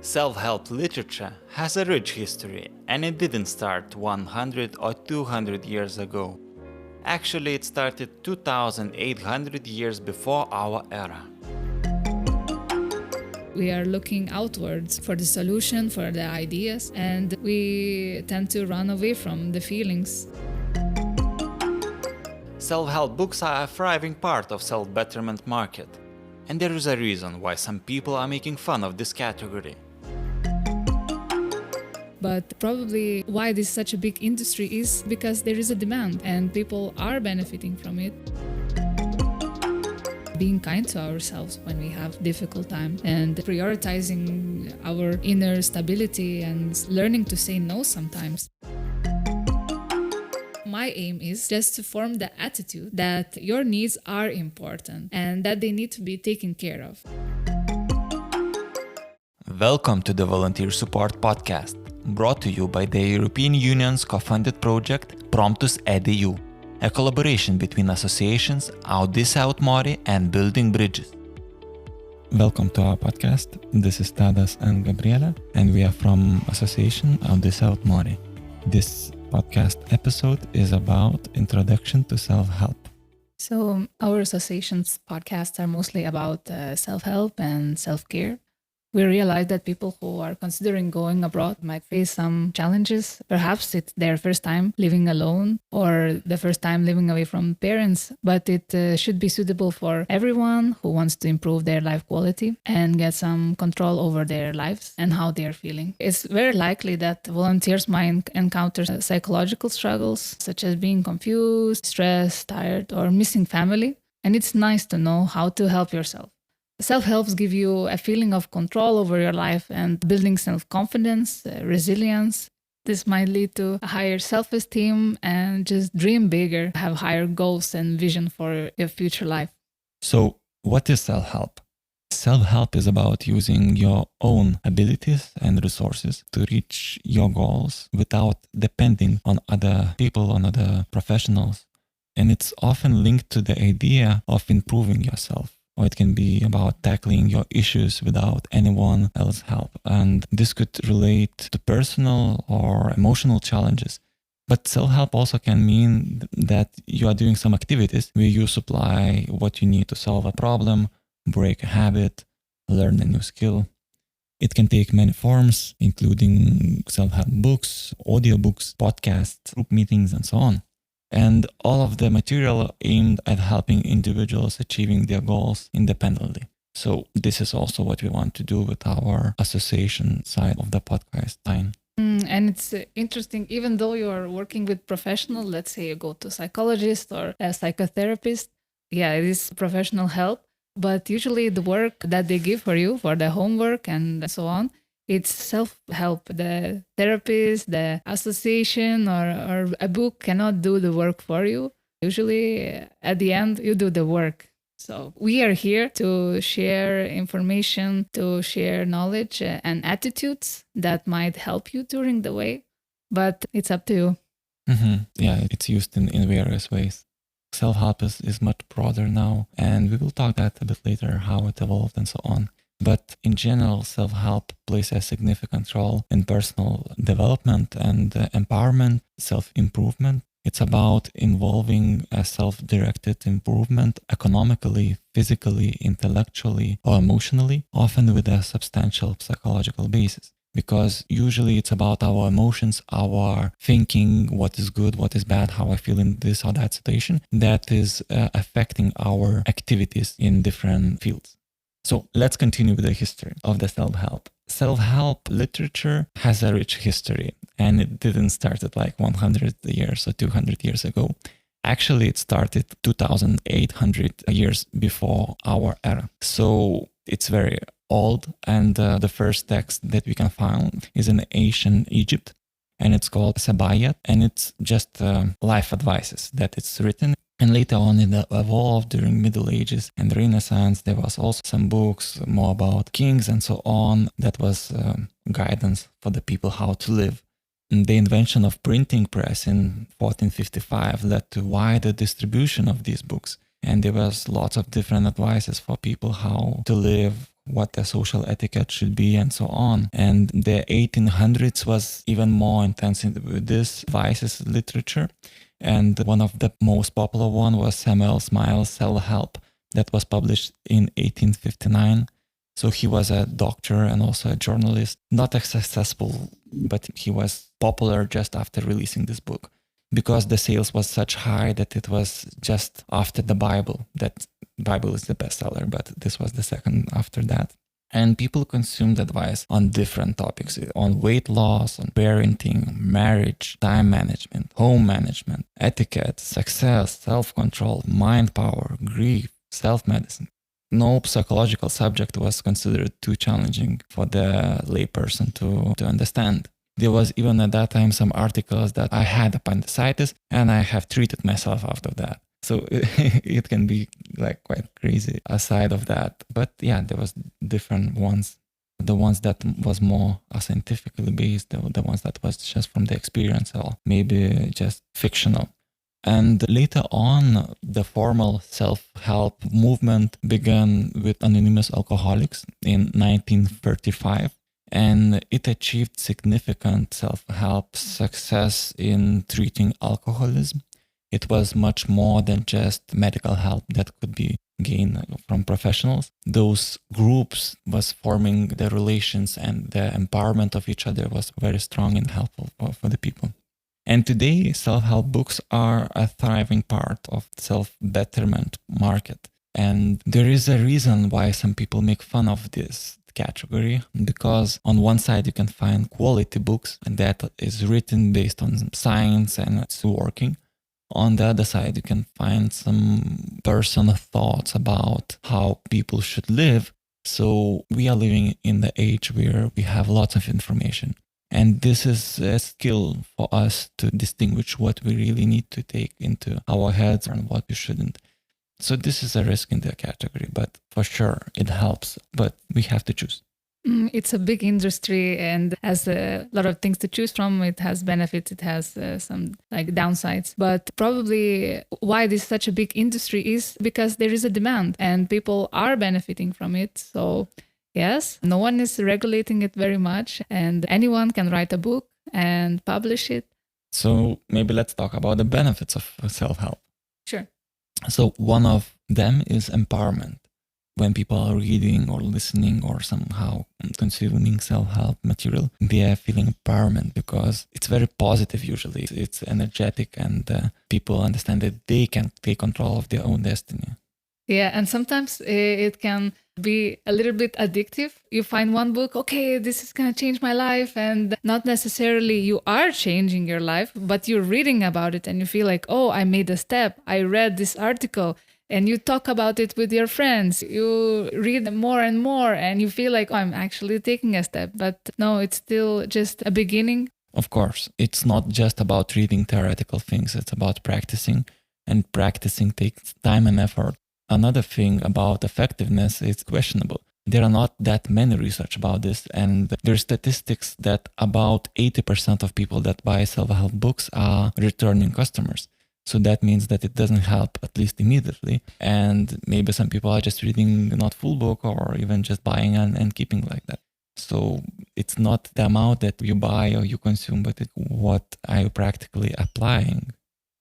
Self-help literature has a rich history, and it didn't start 100 or 200 years ago. Actually, it started 2800 years before our era. We are looking outwards for the solution, for the ideas, and we tend to run away from the feelings. Self-help books are a thriving part of self-betterment market. And there is a reason why some people are making fun of this category. But probably why this is such a big industry is because there is a demand and people are benefiting from it. Being kind to ourselves when we have difficult time and prioritizing our inner stability and learning to say no sometimes. My aim is just to form the attitude that your needs are important and that they need to be taken care of. Welcome to the Volunteer Support Podcast, brought to you by the European Union's co-funded project Promptus EDU, a collaboration between associations Audis Aut Mori and Building Bridges. Welcome to our podcast. This is Tadas and Gabriela, and we are from Association Audis Aut Mori. This podcast episode is about introduction to self-help. So our association's podcasts are mostly about self-help and self-care. We realize that people who are considering going abroad might face some challenges. Perhaps it's their first time living alone or the first time living away from parents, but it should be suitable for everyone who wants to improve their life quality and get some control over their lives and how they're feeling. It's very likely that volunteers might encounter psychological struggles such as being confused, stressed, tired, or missing family. And it's nice to know how to help yourself. Self-helps give you a feeling of control over your life and building self-confidence, resilience. This might lead to a higher self-esteem and just dream bigger, have higher goals and vision for your future life. So, what is self-help? Self-help is about using your own abilities and resources to reach your goals without depending on other people, on other professionals. And it's often linked to the idea of improving yourself. Or it can be about tackling your issues without anyone else's help. And this could relate to personal or emotional challenges. But self-help also can mean that you are doing some activities where you supply what you need to solve a problem, break a habit, learn a new skill. It can take many forms, including self-help books, audiobooks, podcasts, group meetings, and so on. And all of the material aimed at helping individuals achieving their goals independently. So this is also what we want to do with our association side of the podcast line. And it's interesting, even though you are working with professionals, let's say you go to a psychologist or a psychotherapist, yeah, it is professional help. But usually the work that they give for you, for the homework and so on, it's self-help. The therapist, the association, or a book cannot do the work for you. Usually, at the end, you do the work. So we are here to share information, to share knowledge and attitudes that might help you during the way. But it's up to you. Yeah, it's used in various ways. Self-help is much broader now, and we will talk that a bit later, how it evolved and so on. But in general, self-help plays a significant role in personal development and empowerment, self-improvement. It's about involving a self-directed improvement economically, physically, intellectually, or emotionally, often with a substantial psychological basis. Because usually it's about our emotions, our thinking, what is good, what is bad, how I feel in this or that situation, that is affecting our activities in different fields. So let's continue with the history of the self-help. Self-help literature has a rich history, and it didn't start at like 100 years or 200 years ago. Actually, it started 2,800 years before our era. So it's very old, and the first text that we can find is in ancient Egypt, and it's called Sabayat, and it's just life advices that it's written. And later on it evolved during Middle Ages and Renaissance. There was also some books more about kings and so on. That was guidance for the people how to live. And the invention of printing press in 1455 led to wider distribution of these books. And there was lots of different advices for people how to live, what the social etiquette should be and so on. And the 1800s was even more intense with this vices literature. And one of the most popular one was Samuel Smiles' Self-Help that was published in 1859. So he was a doctor and also a journalist, not as successful, but he was popular just after releasing this book because the sales was such high that it was just after the Bible. That Bible is the bestseller, but this was the second after that. And people consumed advice on different topics, on weight loss, on parenting, marriage, time management, home management, etiquette, success, self-control, mind power, grief, self-medicine. No psychological subject was considered too challenging for the layperson to understand. There was even at that time some articles that I had appendicitis and I have treated myself after that. So it can be like quite crazy aside of that. But yeah, there was different ones. The ones that was more scientifically based, the ones that was just from the experience or maybe just fictional. And later on, the formal self-help movement began with anonymous alcoholics in 1935. And it achieved significant self-help success in treating alcoholism. It was much more than just medical help that could be gained from professionals. Those groups was forming the relations and the empowerment of each other was very strong and helpful for the people. And today, self-help books are a thriving part of self-betterment market. And there is a reason why some people make fun of this category, because on one side you can find quality books and that is written based on science and it's working. On the other side, you can find some personal thoughts about how people should live. So we are living in the age where we have lots of information. And this is a skill for us to distinguish what we really need to take into our heads and what we shouldn't. So this is a risk in the category, but for sure it helps, but we have to choose. It's a big industry and has a lot of things to choose from. It has benefits, it has some like downsides. But probably why this is such a big industry is because there is a demand and people are benefiting from it. So yes, no one is regulating it very much and anyone can write a book and publish it. So maybe let's talk about the benefits of self-help. Sure. So one of them is empowerment. When people are reading or listening or somehow consuming self-help material, they are feeling empowerment because it's very positive usually. It's energetic and people understand that they can take control of their own destiny. Yeah, and sometimes it can be a little bit addictive. You find one book, okay, this is going to change my life. And not necessarily you are changing your life, but you're reading about it and you feel like, oh, I made a step. I read this article. And you talk about it with your friends. You read more and more and you feel like, oh, I'm actually taking a step. But no, it's still just a beginning. Of course, it's not just about reading theoretical things. It's about practicing. And practicing takes time and effort. Another thing about effectiveness is questionable. There are not that many research about this. And there are statistics that about 80% of people that buy self-help books are returning customers. So that means that it doesn't help, at least immediately. And maybe some people are just reading not full book or even just buying and keeping like that. So it's not the amount that you buy or you consume, but what are you practically applying?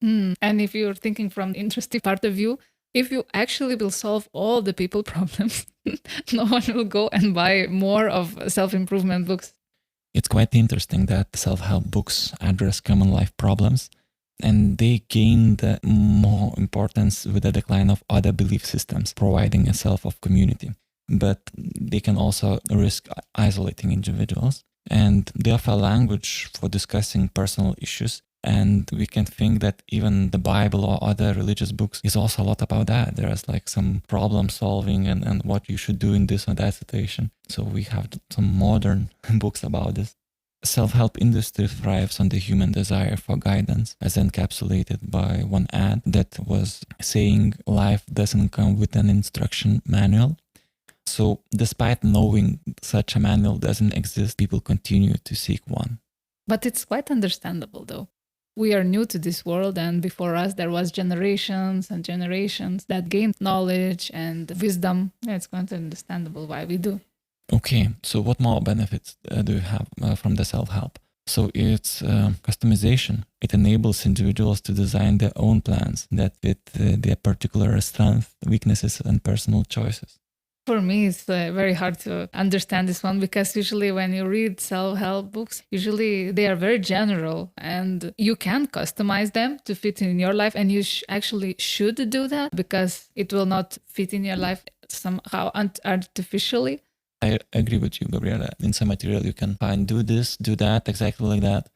And if you're thinking from the interesting part of view, if you actually will solve all the people problems, no one will go and buy more of self-improvement books. It's quite interesting that self-help books address common life problems. And they gained more importance with the decline of other belief systems, providing a self of community. But they can also risk isolating individuals. And they offer language for discussing personal issues. And we can think that even the Bible or other religious books is also a lot about that. There's like some problem solving and what you should do in this or that situation. So we have some modern books about this. Self-help industry thrives on the human desire for guidance, as encapsulated by one ad that was saying life doesn't come with an instruction manual. So despite knowing such a manual doesn't exist, people continue to seek one. But it's quite understandable though. We are new to this world, and before us there was generations and generations that gained knowledge and wisdom. It's quite understandable why we do. Okay, so what more benefits do you have from the self-help? So it's customization. It enables individuals to design their own plans that fit their particular strengths, weaknesses, and personal choices. For me, it's very hard to understand this one because usually when you read self-help books, usually they are very general and you can customize them to fit in your life. And you actually should do that because it will not fit in your life somehow artificially. I agree with you, Gabriela. In some material, you can find do this, do that, exactly like that.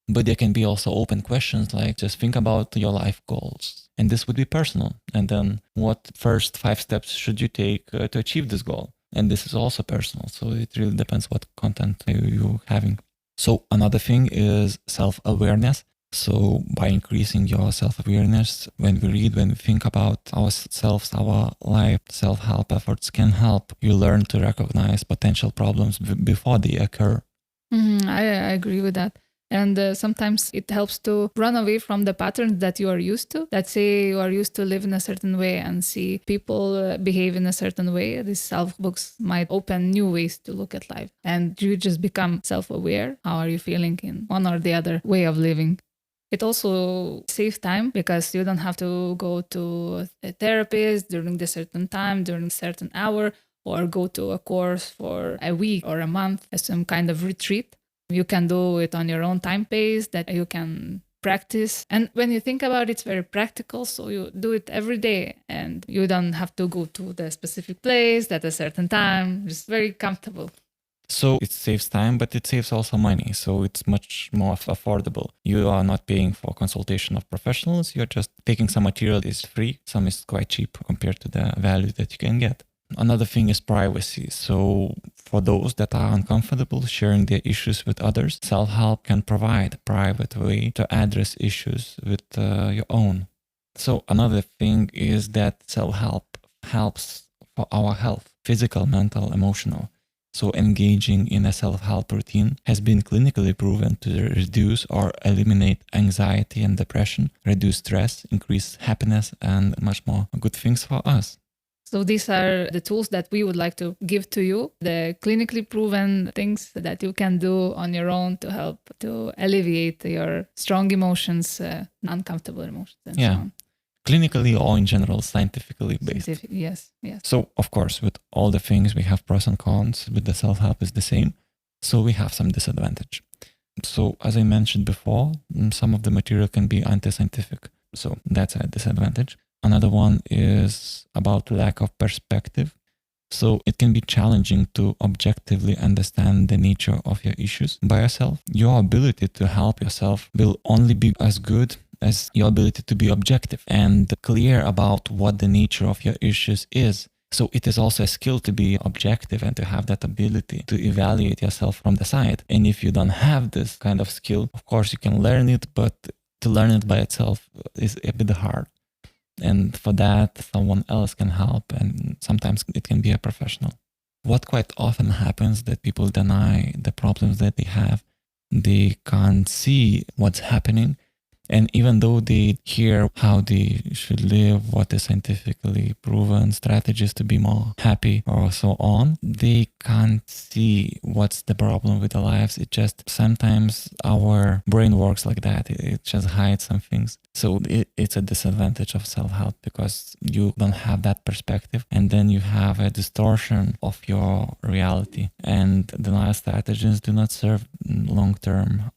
But there can be also open questions like just think about your life goals. And this would be personal. And then what first 5 steps should you take to achieve this goal? And this is also personal. So it really depends what content you're having. So another thing is self-awareness. So by increasing your self-awareness, when we read, when we think about ourselves, our life, self-help efforts can help you learn to recognize potential problems before they occur. I agree with that. And sometimes it helps to run away from the patterns that you are used to. Let's say you are used to live in a certain way and see people behave in a certain way. These self-books might open new ways to look at life. And you just become self-aware. How are you feeling in one or the other way of living? It also saves time because you don't have to go to a therapist during a certain time, during a certain hour, or go to a course for a week or a month as some kind of retreat. You can do it on your own time pace that you can practice. And when you think about it, it's very practical. So you do it every day and you don't have to go to the specific place at a certain time. It's very comfortable. So it saves time, but it saves also money. So it's much more affordable. You are not paying for consultation of professionals. You're just taking some material that is free. Some is quite cheap compared to the value that you can get. Another thing is privacy. So for those that are uncomfortable sharing their issues with others, self-help can provide a private way to address issues with your own. So another thing is that self-help helps for our health, physical, mental, emotional. So engaging in a self-help routine has been clinically proven to reduce or eliminate anxiety and depression, reduce stress, increase happiness, and much more good things for us. So these are the tools that we would like to give to you, the clinically proven things that you can do on your own to help to alleviate your strong emotions, uncomfortable emotions, and so on. Clinically or in general, scientifically based. Yes. So, of course, with all the things, we have pros and cons. With the self-help is the same. So we have some disadvantage. So as I mentioned before, some of the material can be anti-scientific. So that's a disadvantage. Another one is about lack of perspective. So it can be challenging to objectively understand the nature of your issues by yourself. Your ability to help yourself will only be as good as your ability to be objective and clear about what the nature of your issues is. So it is also a skill to be objective and to have that ability to evaluate yourself from the side. And if you don't have this kind of skill, of course you can learn it, but to learn it by itself is a bit hard. And for that, someone else can help, and sometimes it can be a professional. What quite often happens that people deny the problems that they have. They can't see what's happening. And even though they hear how they should live, what is scientifically proven, strategies to be more happy or so on, they can't see what's the problem with their lives. It just, sometimes our brain works like that. It just hides some things. So it's a disadvantage of self-help because you don't have that perspective. And then you have a distortion of your reality. And denial strategies do not serve long-term.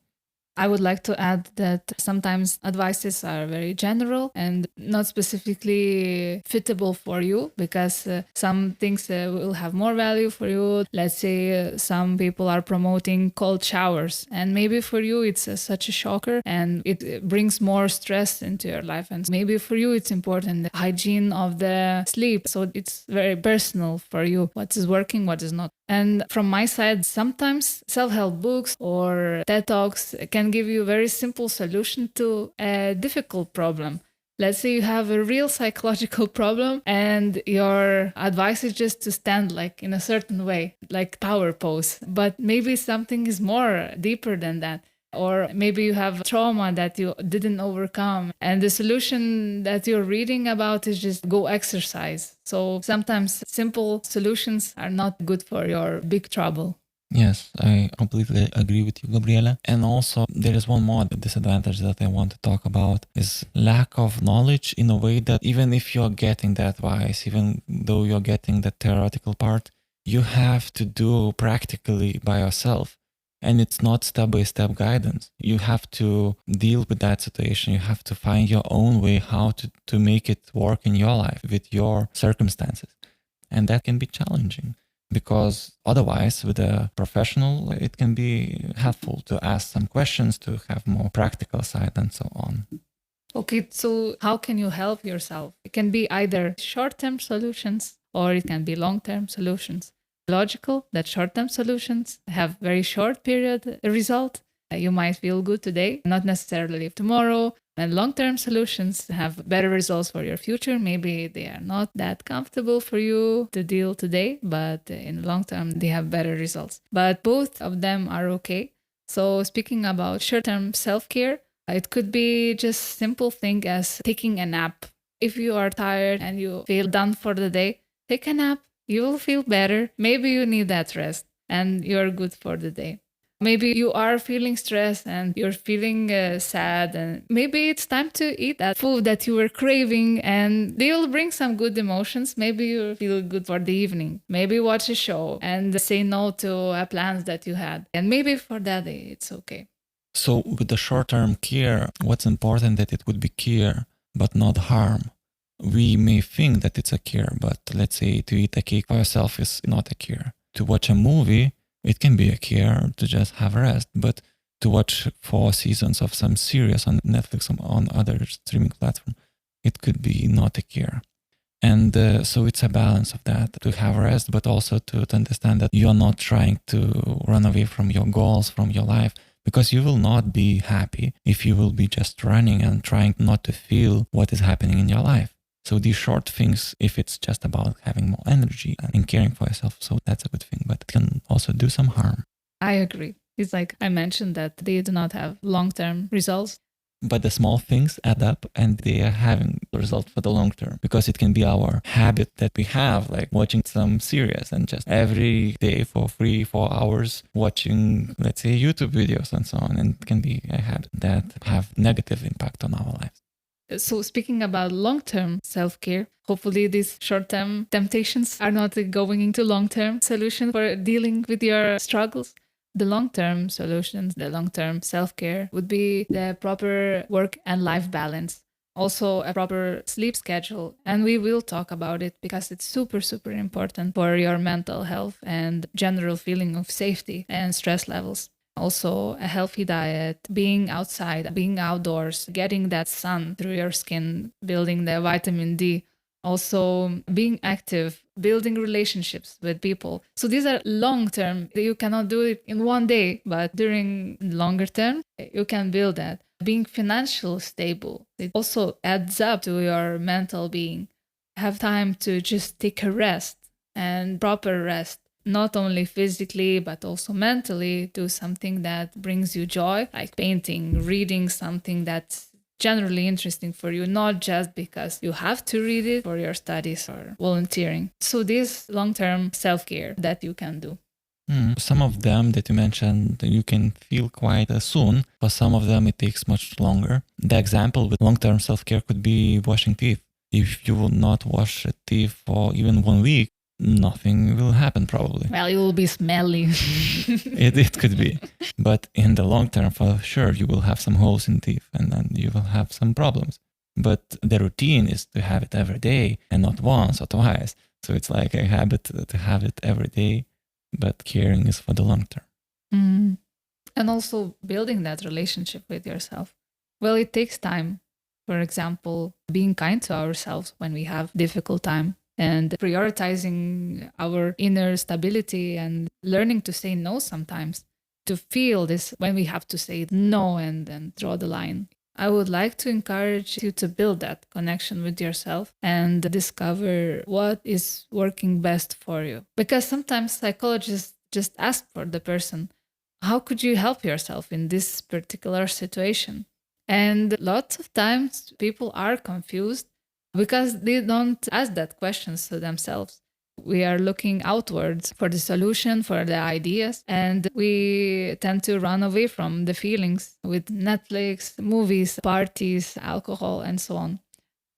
I would like to add that sometimes advices are very general and not specifically fitable for you because some things will have more value for you. Let's say some people are promoting cold showers and maybe for you it's such a shocker and it brings more stress into your life. And maybe for you it's important, the hygiene of the sleep. So it's very personal for you, what is working, what is not. And from my side, sometimes self-help books or TED Talks can give you a very simple solution to a difficult problem. Let's say you have a real psychological problem and your advice is just to stand like in a certain way, like power pose. But maybe something is more deeper than that. Or maybe you have trauma that you didn't overcome. And the solution that you're reading about is just go exercise. So sometimes simple solutions are not good for your big trouble. Yes, I completely agree with you, Gabriela. And also, there is one more disadvantage that I want to talk about is lack of knowledge in a way that even if you're getting the advice, even though you're getting the theoretical part, you have to do practically by yourself. And it's not step-by-step guidance. You have to deal with that situation. You have to find your own way how to make it work in your life with your circumstances. And that can be challenging. Because otherwise, with a professional, it can be helpful to ask some questions, to have more practical side and so on. Okay, so how can you help yourself? It can be either short-term solutions or it can be long-term solutions. Logical that short-term solutions have very short period result. You might feel good today, not necessarily tomorrow. And long-term solutions have better results for your future. Maybe they are not that comfortable for you to deal today, but in the long term, they have better results. But both of them are okay. So speaking about short-term self-care, it could be just simple thing as taking a nap. If you are tired and you feel done for the day, take a nap. You will feel better. Maybe you need that rest and you're good for the day. Maybe you are feeling stressed and you're feeling sad, and maybe it's time to eat that food that you were craving and they will bring some good emotions. Maybe you feel good for the evening. Maybe watch a show and say no to plans that you had. And maybe for that day, it's okay. So with the short-term care, what's important that it would be care, but not harm. We may think that it's a care, but let's say to eat a cake by yourself is not a care. To watch a movie, it can be a care to just have rest, but to watch 4 seasons of some series on Netflix or on other streaming platform, it could be not a care. And so it's a balance of that, to have rest, but also to understand that you're not trying to run away from your goals, from your life, because you will not be happy if you will be just running and trying not to feel what is happening in your life. So these short things, if it's just about having more energy and caring for yourself, so that's a good thing, but it can also do some harm. I agree. It's like I mentioned that they do not have long-term results. But the small things add up and they are having the result for the long term, because it can be our habit that we have, like watching some series and just every day for 3-4 hours watching, let's say, YouTube videos and so on. And it can be a habit that have negative impact on our lives. So speaking about long-term self-care, hopefully these short-term temptations are not going into long-term solution for dealing with your struggles. The long-term solutions, the long-term self-care would be the proper work and life balance. Also a proper sleep schedule. And we will talk about it because it's super, super important for your mental health and general feeling of safety and stress levels. Also a healthy diet, being outside, being outdoors, getting that sun through your skin, building the vitamin D. Also being active, building relationships with people. So these are long term. You cannot do it in one day, but during longer term, you can build that. Being financially stable, it also adds up to your mental being. Have time to just take a rest and proper rest. Not only physically, but also mentally, do something that brings you joy, like painting, reading something that's generally interesting for you, not just because you have to read it for your studies or volunteering. So this long-term self-care that you can do. Some of them that you mentioned, you can feel quite soon. For some of them, it takes much longer. The example with long-term self-care could be washing teeth. If you will not wash a teeth for even 1 week, nothing will happen probably. Well, you will be smelly. It could be. But in the long term, for sure, you will have some holes in teeth and then you will have some problems. But the routine is to have it every day and not once or twice. So it's like a habit to have it every day, but caring is for the long term. And also building that relationship with yourself. Well, it takes time. For example, being kind to ourselves when we have difficult time, and prioritizing our inner stability and learning to say no sometimes, to feel this when we have to say no and then draw the line. I would like to encourage you to build that connection with yourself and discover what is working best for you. Because sometimes psychologists just ask for the person, how could you help yourself in this particular situation? And lots of times people are confused because they don't ask that questions to themselves. We are looking outwards for the solution, for the ideas, and we tend to run away from the feelings with Netflix, movies, parties, alcohol, and so on.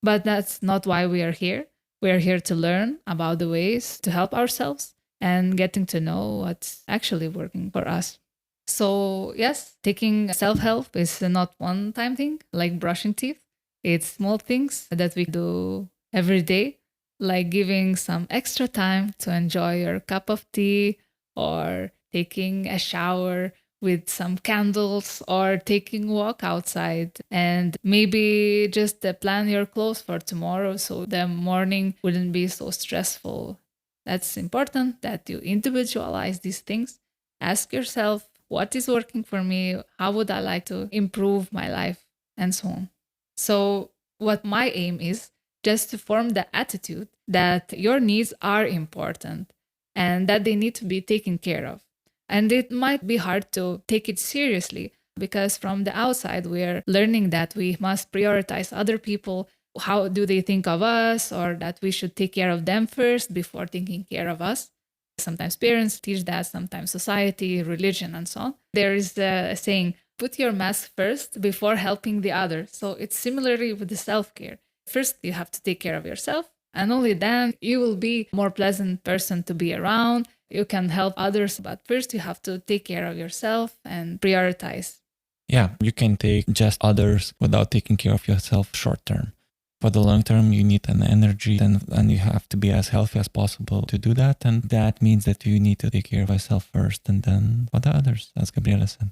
But that's not why we are here. We are here to learn about the ways to help ourselves and getting to know what's actually working for us. So, yes, taking self help is not one time thing like brushing teeth. It's small things that we do every day, like giving some extra time to enjoy your cup of tea or taking a shower with some candles or taking a walk outside, and maybe just plan your clothes for tomorrow so the morning wouldn't be so stressful. That's important that you individualize these things. Ask yourself, what is working for me? How would I like to improve my life? And so on. So, what my aim is just to form the attitude that your needs are important and that they need to be taken care of. And it might be hard to take it seriously because from the outside, we're learning that we must prioritize other people. How do they think of us, or that we should take care of them first before taking care of us? Sometimes parents teach that, sometimes society, religion, and so on. There is a saying, put your mask first before helping the other. So it's similarly with the self-care. First, you have to take care of yourself, and only then you will be a more pleasant person to be around. You can help others, but first you have to take care of yourself and prioritize. Yeah, you can take just others without taking care of yourself short term. For the long term, you need an energy and you have to be as healthy as possible to do that. And that means that you need to take care of yourself first and then for the others, as Gabriela said.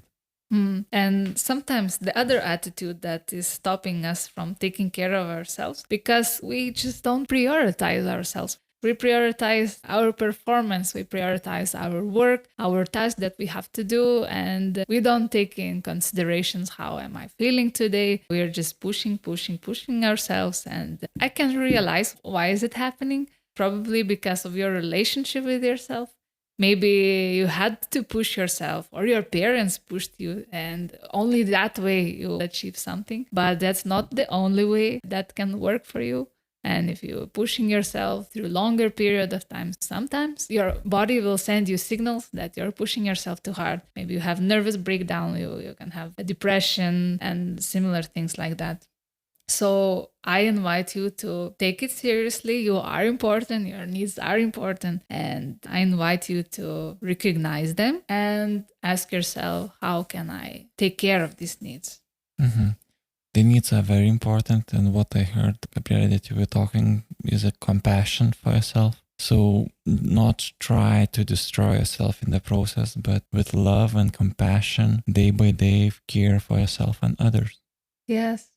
And sometimes the other attitude that is stopping us from taking care of ourselves, because we just don't prioritize ourselves. We prioritize our performance, we prioritize our work, our tasks that we have to do, and we don't take in considerations how am I feeling today. We are just pushing ourselves, and I can realize why is it happening? Probably because of your relationship with yourself. Maybe you had to push yourself, or your parents pushed you, and only that way you achieve something. But that's not the only way that can work for you. And if you're pushing yourself through longer period of time, sometimes your body will send you signals that you're pushing yourself too hard. Maybe you have nervous breakdown, you can have a depression and similar things like that. So I invite you to take it seriously. You are important, your needs are important, and I invite you to recognize them and ask yourself, how can I take care of these needs? Mm-hmm. The needs are very important, and what I heard, Gabriela, that you were talking is a compassion for yourself. So not try to destroy yourself in the process, but with love and compassion, day by day, care for yourself and others. Yes,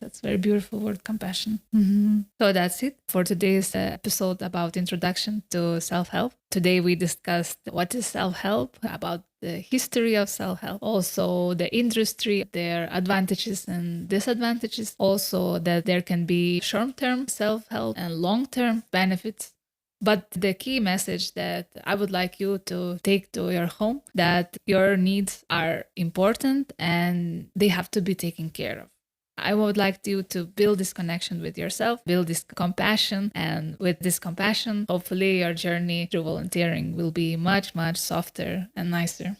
that's a very beautiful word, compassion. Mm-hmm. So that's it for today's episode about introduction to self-help. Today we discussed what is self-help, about the history of self-help, also the industry, their advantages and disadvantages, also that there can be short-term self-help and long-term benefits. But the key message that I would like you to take to your home, that your needs are important and they have to be taken care of. I would like you to build this connection with yourself, build this compassion, and with this compassion, hopefully your journey through volunteering will be much, much softer and nicer.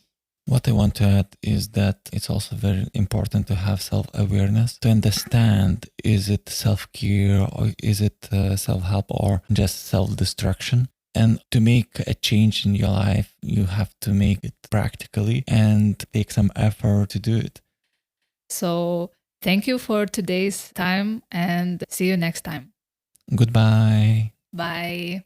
What I want to add is that it's also very important to have self-awareness, to understand, is it self-care or is it self-help or just self-destruction? And to make a change in your life, you have to make it practically and take some effort to do it. So thank you for today's time and see you next time. Goodbye. Bye.